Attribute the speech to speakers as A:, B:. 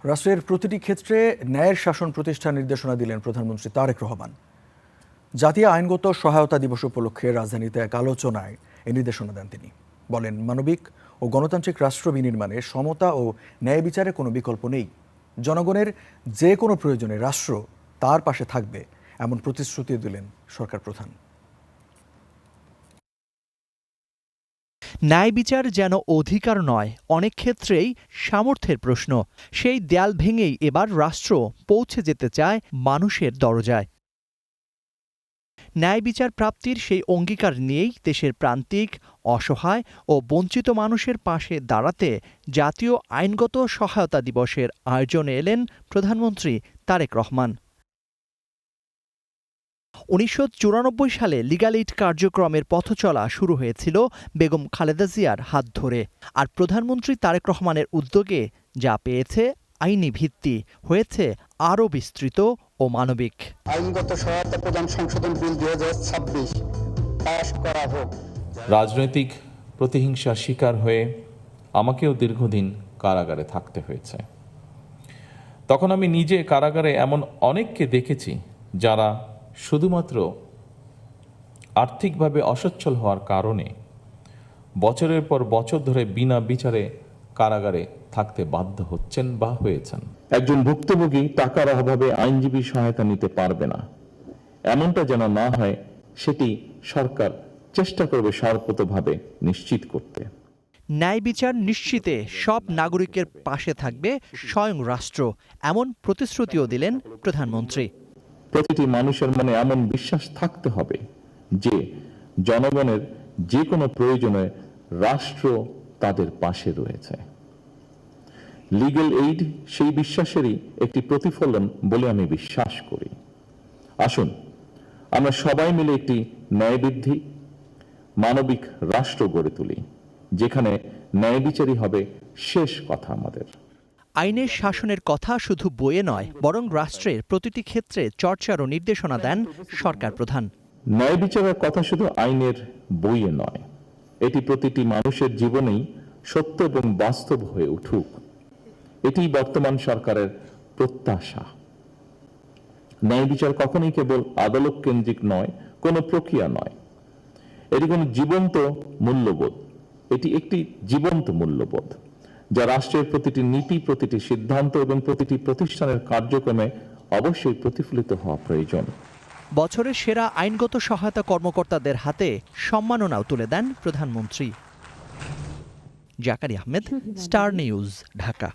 A: রাষ্ট্রের প্রতিটি ক্ষেত্রে ন্যায়ের শাসন প্রতিষ্ঠার নির্দেশনা দিলেন প্রধানমন্ত্রী তারেক রহমান। জাতীয় আইনগত সহায়তা দিবস উপলক্ষে রাজধানীতে এক আলোচনায় এই নির্দেশনা দেন তিনি। বলেন, মানবিক ও গণতান্ত্রিক রাষ্ট্র বিনির্মাণে সমতা ও ন্যায় বিচারে কোনো বিকল্প নেই। জনগণের যে কোনো প্রয়োজনে রাষ্ট্র তার পাশে থাকবে, এমন প্রতিশ্রুতি দিলেন সরকার প্রধান।
B: ন্যায় বিচার যেন অধিকার নয়, অনেক ক্ষেত্রেই সামর্থ্যের প্রশ্ন। সেই দেয়াল ভেঙেই এবার রাষ্ট্র পৌঁছে যেতে চায় মানুষের দরজায়। ন্যায় বিচার প্রাপ্তির সেই অঙ্গীকার নিয়েই দেশের প্রান্তিক, অসহায় ও বঞ্চিত মানুষের পাশে দাঁড়াতে জাতীয় আইনগত সহায়তা দিবসের আয়োজনে এলেন প্রধানমন্ত্রী তারেক রহমান। ১৯৯৪ সালে লিগ্যাল এইড কার্যক্রমের পথচলা শুরু হয়েছিল বেগম খালেদা জিয়ার হাত ধরে। আর প্রধানমন্ত্রী তারেক রহমানের উদ্যোগে যা পেয়েছে আইনি ভিত্তি, হয়েছে আরও বিস্তৃত ও মানবিক।
C: আইনগত সহায়তা প্রদান সংশোধন বিল ২০২৬ পাস করা হোক।
D: রাজনৈতিক প্রতিহিংসার শিকার হয়ে আমাকেও দীর্ঘদিন কারাগারে থাকতে হয়েছে। তখন আমি নিজে কারাগারে এমন অনেককে দেখেছি যারা শুধুমাত্র আর্থিকভাবে অসচ্ছল হওয়ার কারণে বছরের পর বছর ধরে বিনা বিচারে কারাগারে থাকতে বাধ্য হচ্ছেন বা হয়েছেন।
E: একজন ভুক্তভোগী টাকার অভাবে আইনজীবী সহায়তা নিতে পারবে না, এমনটা যেন না হয় সেটি সরকার চেষ্টা করবে সর্বতোভাবে নিশ্চিত করতে।
B: ন্যায় বিচার নিশ্চিতে সব নাগরিকের পাশে থাকবে স্বয়ং রাষ্ট্র, এমন প্রতিশ্রুতিও দিলেন প্রধানমন্ত্রী।
E: প্রতিটি মানুষের মনে এমন বিশ্বাস থাকতে হবে যে জনগণের যে কোনো প্রয়োজনে রাষ্ট্র তাদের পাশে রয়েছে। লিগ্যাল এইড সেই বিশ্বাসেরই একটি প্রতিফলন বলে আমি বিশ্বাস করি। আসুন আমরা সবাই মিলে একটি ন্যায়বৃদ্ধি মানবিক রাষ্ট্র গড়ে তুলি, যেখানে ন্যায় বিচারই হবে শেষ কথা আমাদের।
B: আইনের শাসনের কথা শুধু বইয়ে নয়, বরং রাষ্ট্রের প্রতিটি ক্ষেত্রে চর্চারও নির্দেশনা দেন সরকার প্রধান।
E: ন্যায় বিচারের কথা শুধু আইনের বইয়ে নয়, এটি প্রতিটি মানুষের জীবনেই সত্য এবং বাস্তব হয়ে উঠুক, এটি বর্তমান সরকারের প্রত্যাশা। ন্যায় বিচার কখনোই কেবল আদালত কেন্দ্রিক নয়, কোনো প্রক্রিয়া নয়, এটি কোনো জীবন্ত মূল্যবোধ। এটি একটি জীবন্ত মূল্যবোধ যা রাষ্ট্রের প্রতিটি নীতি, প্রতিটি সিদ্ধান্ত এবং প্রতিটি প্রতিষ্ঠানের কার্যক্রমে অবশ্যই প্রতিফলিত হওয়া প্রয়োজন।
B: বছরের সেরা আইনগত সহায়তা কর্মকর্তাদের হাতে সম্মাননাও তুলে দেন প্রধানমন্ত্রী। জাকারি আহমেদ, স্টার নিউজ, ঢাকা।